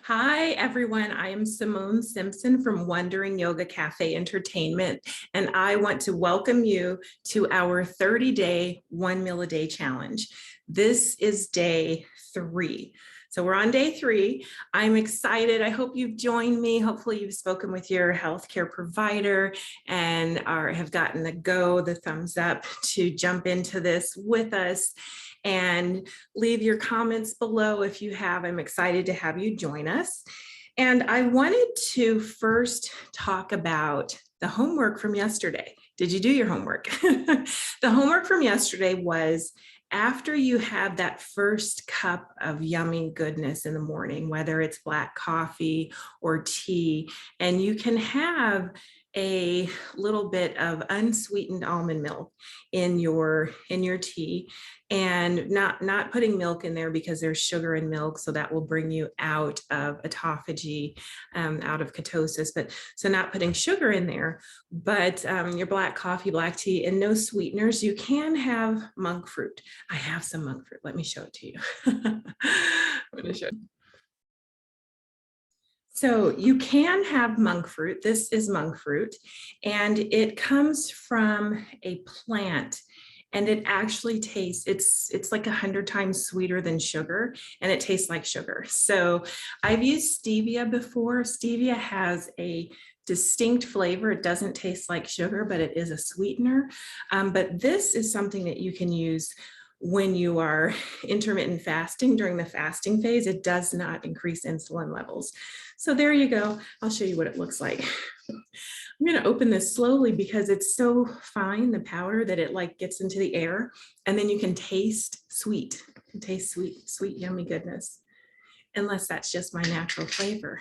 Hi, everyone. I am Simone Simpson from Wondering Yoga Cafe Entertainment, and I want to welcome you to our 30-day, 1 meal a day challenge. This is day 3. So we're on day 3. I'm excited. I hope you've joined me. Hopefully you've spoken with your healthcare provider and have gotten the thumbs up to jump into this with us. And leave your comments below if you have. I'm excited to have you join us. And I wanted to first talk about the homework from yesterday. Did you do your homework? The homework from yesterday was after you have that first cup of yummy goodness in the morning, whether it's black coffee or tea, and you can have a little bit of unsweetened almond milk in your tea, and not putting milk in there because there's sugar in milk, so that will bring you out of autophagy, out of ketosis. But so not putting sugar in there, but your black coffee, black tea, and no sweeteners. You can have monk fruit. I have some monk fruit. Let me show it to you. I'm going to show you. So you can have monk fruit. This is monk fruit, and it comes from a plant, and it actually tastes, it's like 100 times sweeter than sugar, and it tastes like sugar. So I've used stevia before. Stevia has a distinct flavor. It doesn't taste like sugar, but it is a sweetener. But this is something that you can use when you are intermittent fasting during the fasting phase. It does not increase insulin levels. So there you go. I'll show you what it looks like. I'm going to open this slowly because it's so fine, the powder, that it like gets into the air, and then you can taste sweet. You can taste sweet, sweet, yummy goodness, unless that's just my natural flavor.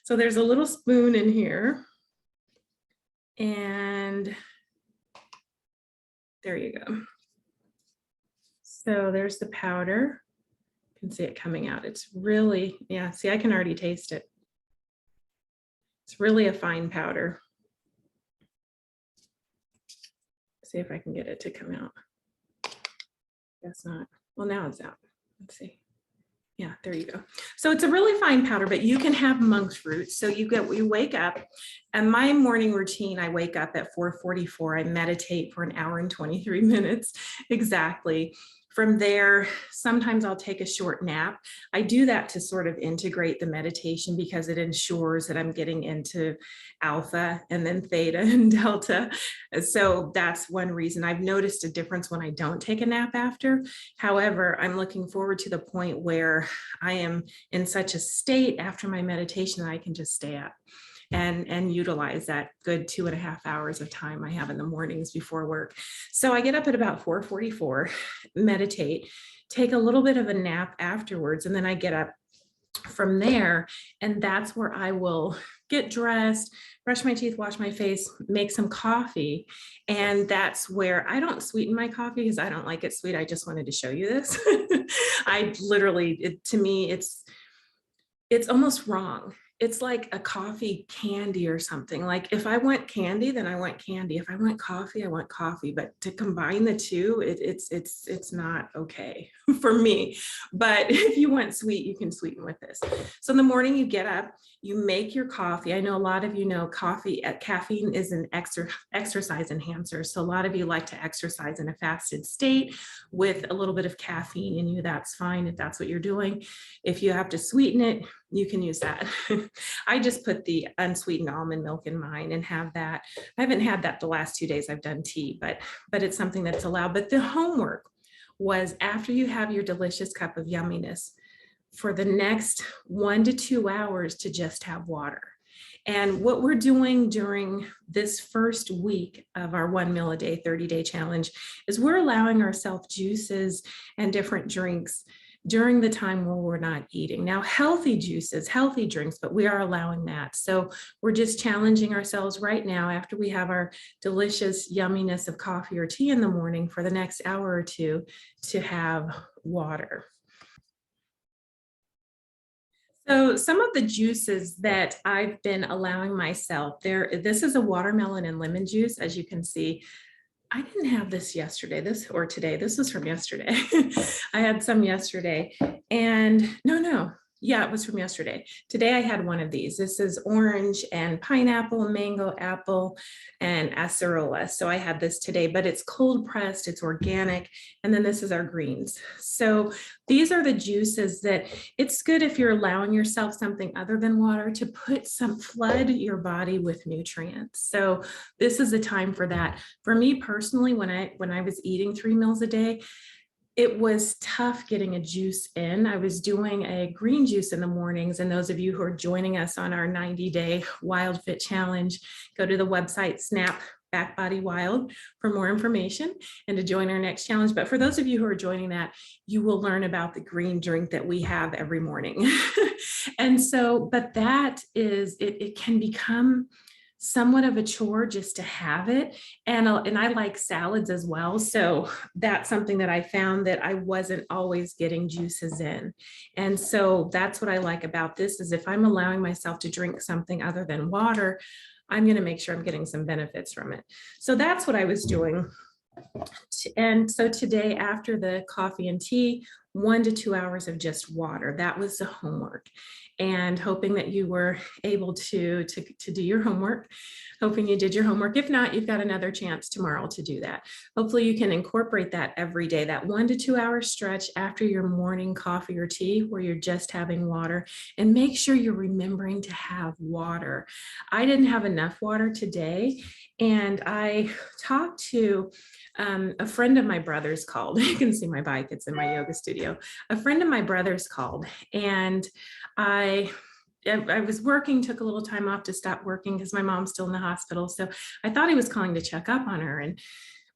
So there's a little spoon in here, and there you go. So there's the powder. You can see it coming out. It's really, yeah, see, I can already taste it. It's really a fine powder. See if I can get it to come out. Guess not. Well, now it's out. Let's see. Yeah, there you go. So it's a really fine powder, but you can have monk fruit. So you wake up, and my morning routine, I wake up at 4:44. I meditate for 1 hour and 23 minutes exactly. From there, sometimes I'll take a short nap. I do that to sort of integrate the meditation because it ensures that I'm getting into alpha and then theta and delta. So that's one reason. I've noticed a difference when I don't take a nap after. However, I'm looking forward to the point where I am in such a state after my meditation that I can just stay up and utilize that good 2.5 hours of time I have in the mornings before work. So I get up at about 4:44, meditate, take a little bit of a nap afterwards, and then I get up from there, and that's where I will get dressed, brush my teeth, wash my face, make some coffee. And that's where I don't sweeten my coffee because I don't like it sweet. I just wanted to show you this. I literally, to me, it's almost wrong. It's like a coffee candy or something. Like if I want candy, then I want candy. If I want coffee, I want coffee. But to combine the two, it's not okay for me. But if you want sweet, you can sweeten with this. So in the morning you get up, you make your coffee. I know a lot of you know caffeine is an exercise enhancer. So a lot of you like to exercise in a fasted state with a little bit of caffeine in you. That's fine if that's what you're doing. If you have to sweeten it, you can use that. I just put the unsweetened almond milk in mine and have that. I haven't had that the last 2 days. I've done tea, but it's something that's allowed. But the homework was after you have your delicious cup of yumminess, for the next 1 to 2 hours to just have water. And what we're doing during this first week of our 1 meal a day, 30-day challenge is we're allowing ourselves juices and different drinks during the time where we're not eating. Now, healthy juices, healthy drinks, but we are allowing that. So we're just challenging ourselves right now after we have our delicious yumminess of coffee or tea in the morning for the next hour or two to have water. So some of the juices that I've been allowing myself this is a watermelon and lemon juice. As you can see, I didn't have this yesterday, today. This was from yesterday. I had some yesterday, and no, Yeah, it was from yesterday. Today I had one of these. This is orange and pineapple, mango, apple, and acerola. So I had this today, but it's cold pressed, it's organic. And then this is our greens. So these are the juices that it's good if you're allowing yourself something other than water to flood your body with nutrients. So this is the time for that. For me personally, when I was eating 3 meals a day, it was tough getting a juice in. I was doing a green juice in the mornings. And those of you who are joining us on our 90-day Wild Fit Challenge, go to the website Snap Back Body Wild for more information and to join our next challenge. But for those of you who are joining that, you will learn about the green drink that we have every morning. And so, but that is, it can become somewhat of a chore just to have it. And I like salads as well. So that's something that I found that I wasn't always getting juices in. And so that's what I like about this is if I'm allowing myself to drink something other than water, I'm going to make sure I'm getting some benefits from it. So that's what I was doing. And so today, after the coffee and tea, 1 to 2 hours of just water. That was the homework. And hoping that you were able to do your homework, hoping you did your homework. If not, you've got another chance tomorrow to do that. Hopefully you can incorporate that every day, that 1 to 2 hour stretch after your morning coffee or tea where you're just having water, and make sure you're remembering to have water. I didn't have enough water today, and I talked to a friend of my brother's called. You can see my bike, it's in my yoga studio. A friend of my brother's called, and I was working, took a little time off to stop working because my mom's still in the hospital. So I thought he was calling to check up on her, and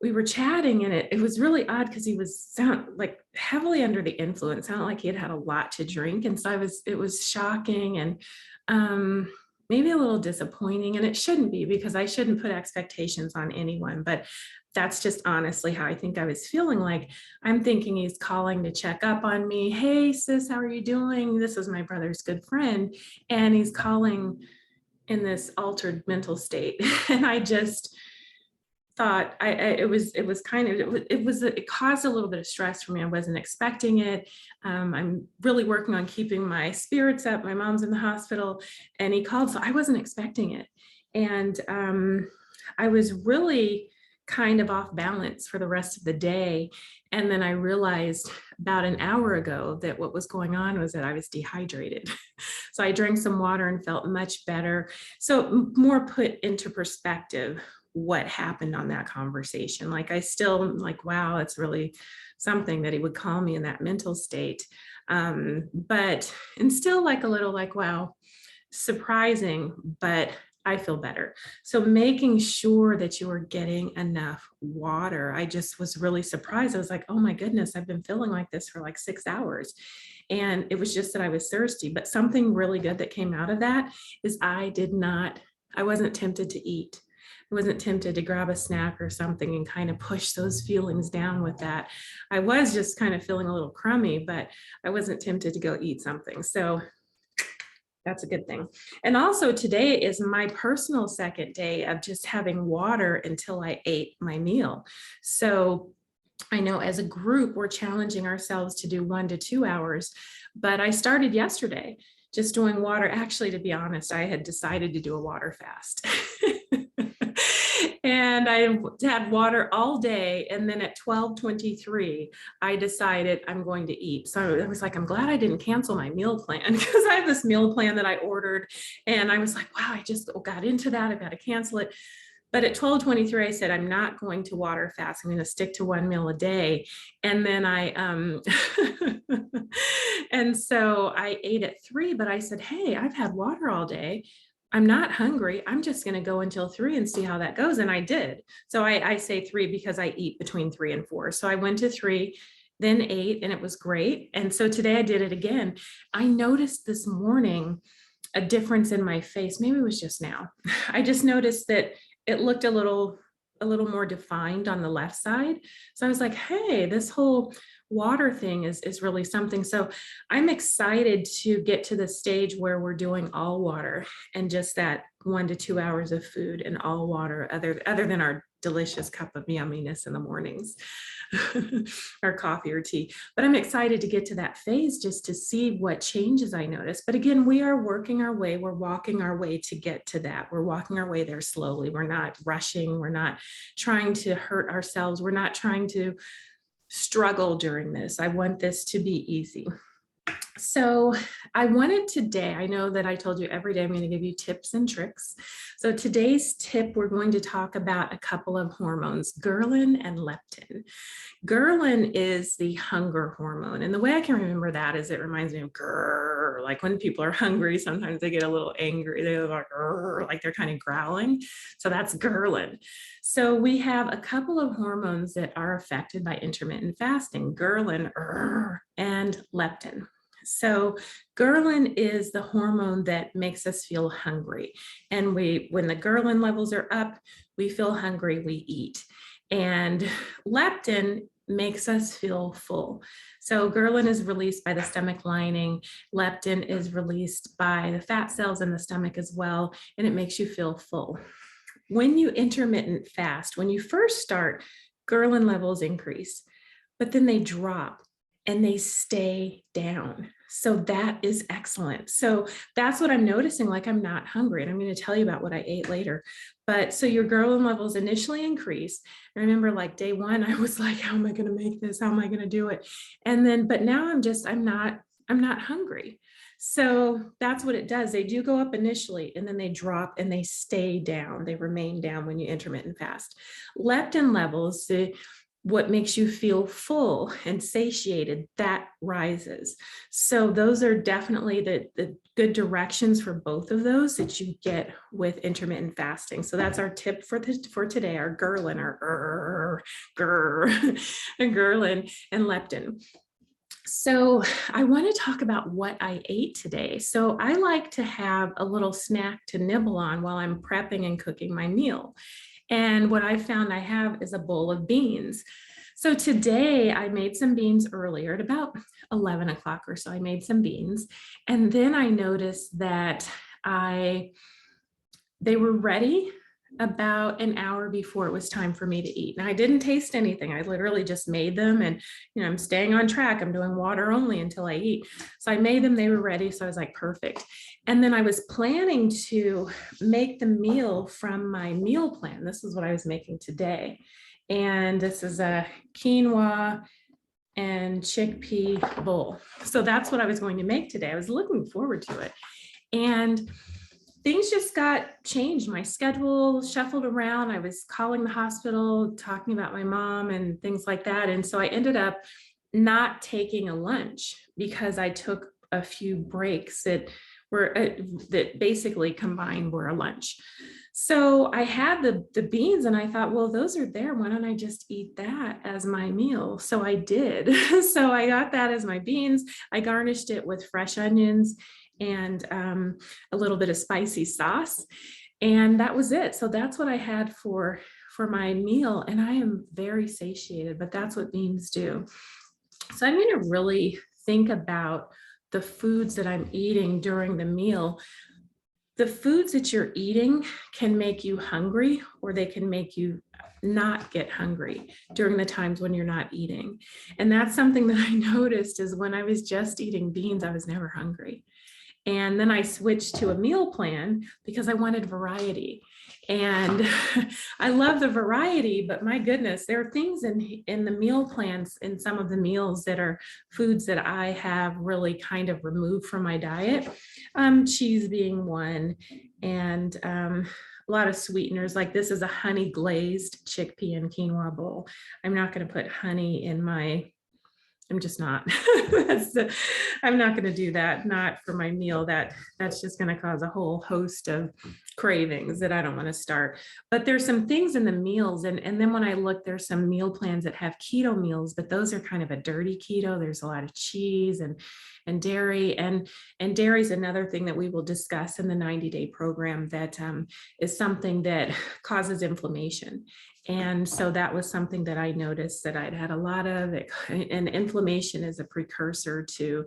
we were chatting, and it was really odd because he was like heavily under the influence, sounded like he had had a lot to drink. And so it was shocking and maybe a little disappointing, and it shouldn't be because I shouldn't put expectations on anyone, but that's just honestly how I think I was feeling. Like I'm thinking he's calling to check up on me. Hey sis, how are you doing? This is my brother's good friend. And he's calling in this altered mental state. And I just thought it caused a little bit of stress for me. I wasn't expecting it. I'm really working on keeping my spirits up. My mom's in the hospital, and he called, so I wasn't expecting it. And I was really kind of off balance for the rest of the day. And then I realized about an hour ago that what was going on was that I was dehydrated. So I drank some water and felt much better. So more put into perspective what happened on that conversation. Like I still like, wow, it's really something that he would call me in that mental state. But and still like a little like, wow, surprising, but I feel better. So making sure that you are getting enough water. I just was really surprised. I was like, oh my goodness, I've been feeling like this for like 6 hours. And it was just that I was thirsty. But something really good that came out of that is I wasn't tempted to eat. I wasn't tempted to grab a snack or something and kind of push those feelings down with that. I was just kind of feeling a little crummy, but I wasn't tempted to go eat something. So that's a good thing. And also today is my personal second day of just having water until I ate my meal. So I know as a group, we're challenging ourselves to do 1 to 2 hours, but I started yesterday just doing water. Actually, to be honest, I had decided to do a water fast. And I had water all day. And then at 12:23, I decided I'm going to eat. So I was like, I'm glad I didn't cancel my meal plan because I have this meal plan that I ordered. And I was like, wow, I just got into that. I've got to cancel it. But at 12:23, I said, I'm not going to water fast. I'm going to stick to 1 meal a day. And then and so I ate at 3, but I said, hey, I've had water all day. I'm not hungry. I'm just going to go until 3 and see how that goes. And I did. So I say 3 because I eat between 3 and 4. So I went to 3, then 8, and it was great. And so today I did it again. I noticed this morning a difference in my face. Maybe it was just now. I just noticed that it looked a little more defined on the left side. So I was like, hey, this whole water thing is really something. So I'm excited to get to the stage where we're doing all water and just that 1 to 2 hours of food and all water other than our delicious cup of yumminess in the mornings or coffee or tea. But I'm excited to get to that phase just to see what changes I notice. But again, we are working our way. We're walking our way to get to that. We're walking our way there slowly. We're not rushing. We're not trying to hurt ourselves. We're not trying to struggle during this. I want this to be easy. So I wanted today, I know that I told you every day I'm going to give you tips and tricks. So today's tip, we're going to talk about a couple of hormones, ghrelin and leptin. Ghrelin is the hunger hormone. And the way I can remember that is it reminds me of grrr, like when people are hungry, sometimes they get a little angry. They're like, grrr, like they're kind of growling. So that's ghrelin. So we have a couple of hormones that are affected by intermittent fasting, ghrelin and leptin. So ghrelin is the hormone that makes us feel hungry. And when the ghrelin levels are up, we feel hungry, we eat. And leptin makes us feel full. So ghrelin is released by the stomach lining. Leptin is released by the fat cells in the stomach as well, and it makes you feel full. When you intermittent fast, when you first start, ghrelin levels increase, but then they drop and they stay down. So that is excellent. So that's what I'm noticing, like I'm not hungry. And I'm going to tell you about what I ate later. But so your ghrelin levels initially increase. I remember like day one, I was like, how am I going to make this? How am I going to do it? And then, but now I'm not hungry. So that's what it does. They do go up initially and then they drop and they stay down. They remain down when you intermittent fast. Leptin levels, what makes you feel full and satiated, that rises. So those are definitely the good directions for both of those that you get with intermittent fasting. So that's our tip for today, our ghrelin, ghrelin and leptin. So I want to talk about what I ate today. So I like to have a little snack to nibble on while I'm prepping and cooking my meal. And what I found I have is a bowl of beans. So today I made some beans earlier at about 11 o'clock or so. I made some beans. And then I noticed that they were ready about an hour before it was time for me to eat. Now I didn't taste anything. I literally just made them and, I'm staying on track. I'm doing water only until I eat. So I made them, they were ready. So I was like, perfect. And then I was planning to make the meal from my meal plan. This is what I was making today. And this is a quinoa and chickpea bowl. So that's what I was going to make today. I was looking forward to it. And things just got changed. My schedule shuffled around. I was calling the hospital, talking about my mom and things like that. And so I ended up not taking a lunch because I took a few breaks that basically combined were a lunch. So I had the beans and I thought, well, those are there. Why don't I just eat that as my meal? So I did. So I got that as my beans. I garnished it with fresh onions and a little bit of spicy sauce. And that was it. So that's what I had for my meal. And I am very satiated, but that's what beans do. So I'm going to really think about the foods that I'm eating during the meal. The foods that you're eating can make you hungry, or they can make you not get hungry during the times when you're not eating. And that's something that I noticed is when I was just eating beans, I was never hungry. And then I switched to a meal plan because I wanted variety. And I love the variety, but my goodness, there are things in the meal plans, in some of the meals that are foods that I have really kind of removed from my diet. Cheese being one, and a lot of sweeteners. Like this is a honey glazed chickpea and quinoa bowl. I'm not going to put honey in my, I'm just not. I'm not going to do that. Not for my meal. That's just going to cause a whole host of cravings that I don't want to start. But there's some things in the meals, and then when I look, there's some meal plans that have keto meals, but those are kind of a dirty keto. There's a lot of cheese and dairy, and dairy is another thing that we will discuss in the 90-day program that is something that causes inflammation. And so that was something that I noticed that I'd had a lot of it, and inflammation is a precursor to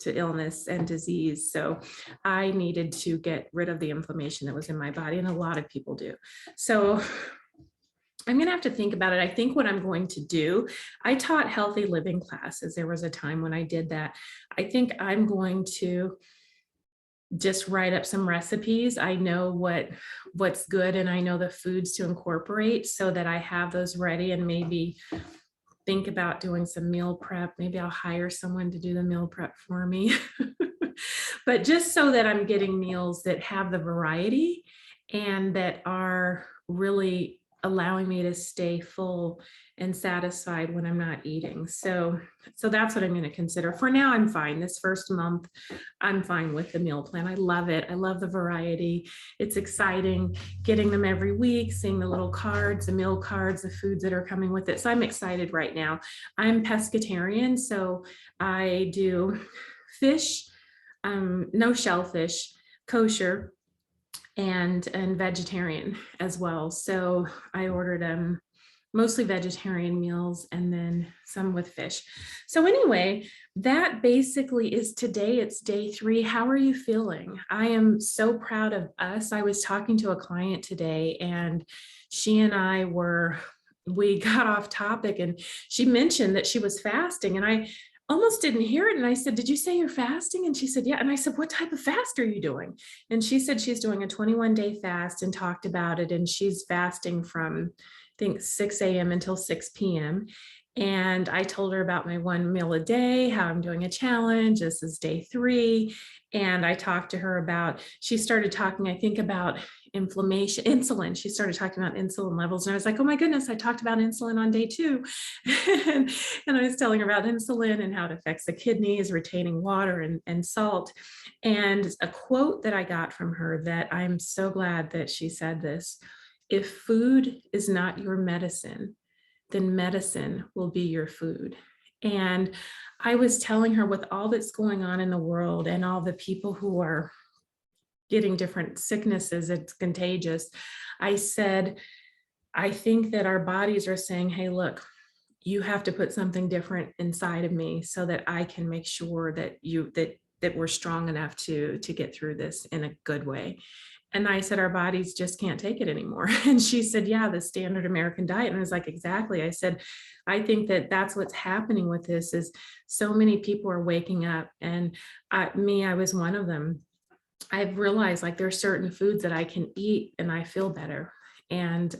illness and disease. So I needed to get rid of the inflammation that was in my body, and a lot of people do. So I'm going to have to think about it. I think what I'm going to do, I taught healthy living classes. There was a time when I did that. I think I'm going to just write up some recipes. I know what's good, and I know the foods to incorporate so that I have those ready, and maybe think about doing some meal prep. Maybe I'll hire someone to do the meal prep for me. But just so that I'm getting meals that have the variety and that are really allowing me to stay full and satisfied when I'm not eating. So that's what I'm going to consider. For now, I'm fine. This first month, I'm fine with the meal plan. I love it. I love the variety. It's exciting getting them every week, seeing the little cards, the meal cards, the foods that are coming with it. So I'm excited right now. I'm pescatarian, so I do fish, no shellfish, kosher, and vegetarian as well. So I ordered mostly vegetarian meals and then some with fish. So anyway, that basically is today. It's day 3. How are you feeling? I am so proud of us. I was talking to a client today, and she and we got off topic, and she mentioned that she was fasting, and I almost didn't hear it. And I said, did you say you're fasting? And she said, yeah. And I said, what type of fast are you doing? And she said she's doing a 21-day fast, and talked about it. And she's fasting from, I think, 6 a.m. until 6 p.m. And I told her about my 1 meal a day, how I'm doing a challenge. This is day 3. And I talked to her about, she started talking, I think, about inflammation, insulin. She started talking about insulin levels. And I was like, oh my goodness, I talked about insulin on day 2. and I was telling her about insulin and how it affects the kidneys, retaining water and salt. And a quote that I got from her that I'm so glad that she said this: if food is not your medicine, then medicine will be your food. And I was telling her, with all that's going on in the world and all the people who are getting different sicknesses, it's contagious. I said, I think that our bodies are saying, hey, look, you have to put something different inside of me so that I can make sure that that we're strong enough to get through this in a good way. And I said, our bodies just can't take it anymore. And she said, yeah, the standard American diet. And I was like, exactly. I said, I think that that's what's happening with this, is so many people are waking up. And I was one of them. I've realized, like, there are certain foods that I can eat and I feel better. And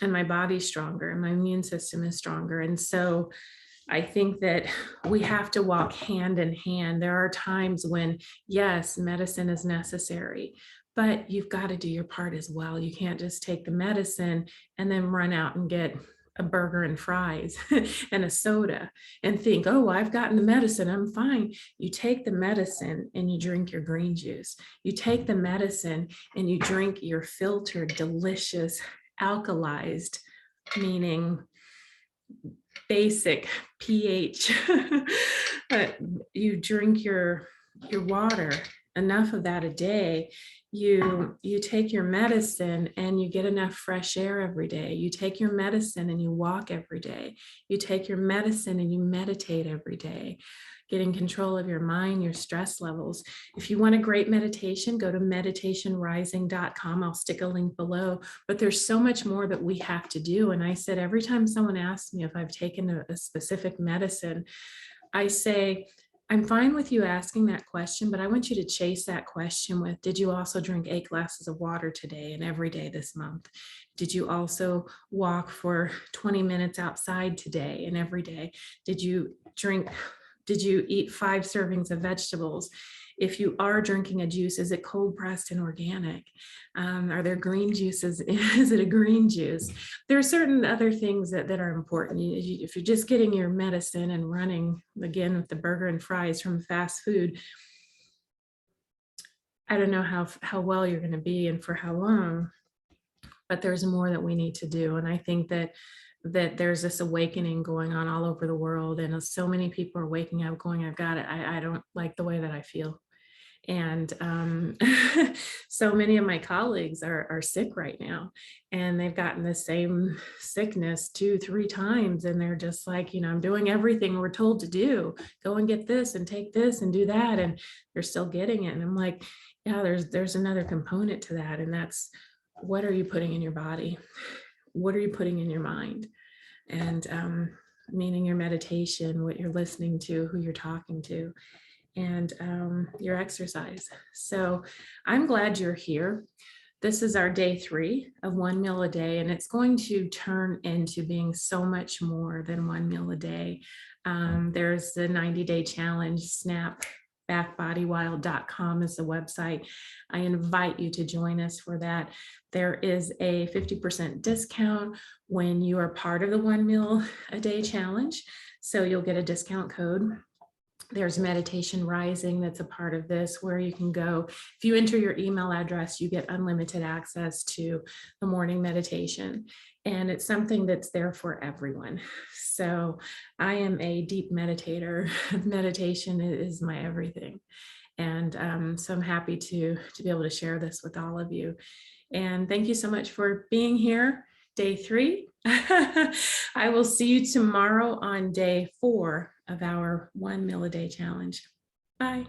my body's stronger and my immune system is stronger. And so I think that we have to walk hand in hand. There are times when, yes, medicine is necessary, but you've got to do your part as well. You can't just take the medicine and then run out and get a burger and fries and a soda and think, oh, I've gotten the medicine, I'm fine. You take the medicine and you drink your green juice. You take the medicine and you drink your filtered, delicious, alkalized, meaning basic pH. You drink your water, enough of that a day. You take your medicine and you get enough fresh air every day. You take your medicine and you walk every day. You take your medicine and you meditate every day, getting control of your mind, your stress levels. If you want a great meditation, go to meditationrising.com. I'll stick a link below, but there's so much more that we have to do. And I said, every time someone asks me if I've taken a specific medicine, I say, I'm fine with you asking that question, but I want you to chase that question with, did you also drink 8 glasses of water today and every day this month? Did you also walk for 20 minutes outside today and every day? Did you eat 5 servings of vegetables? If you are drinking a juice, is it cold pressed and organic? Are there green juices? Is it a green juice? There are certain other things that are important. If you're just getting your medicine and running, again, with the burger and fries from fast food, I don't know how well you're going to be and for how long, but there's more that we need to do. And I think that there's this awakening going on all over the world, and so many people are waking up going, I've got it. I don't like the way that I feel. And so many of my colleagues are sick right now, and they've gotten the same sickness 2-3 times. And they're just like, I'm doing everything we're told to do. Go and get this and take this and do that. And they're still getting it. And I'm like, yeah, there's another component to that. And that's, what are you putting in your body? what are you putting in your mind? And meaning your meditation, what you're listening to, who you're talking to, and your exercise. So I'm glad you're here. This is our day 3 of 1 meal a day, and it's going to turn into being so much more than 1 meal a day. There's the 90-day challenge. Snapbackbodywild.com is the website. I invite you to join us for that. There is a 50% discount when you are part of the 1 meal a day challenge. So you'll get a discount code. There's Meditation Rising that's a part of this, where you can go. If you enter your email address, you get unlimited access to the morning meditation. And it's something that's there for everyone. So I am a deep meditator. Meditation is my everything. And so I'm happy to be able to share this with all of you. And thank you so much for being here. Day 3. I will see you tomorrow on day 4 of our 1 meal a day challenge. Bye.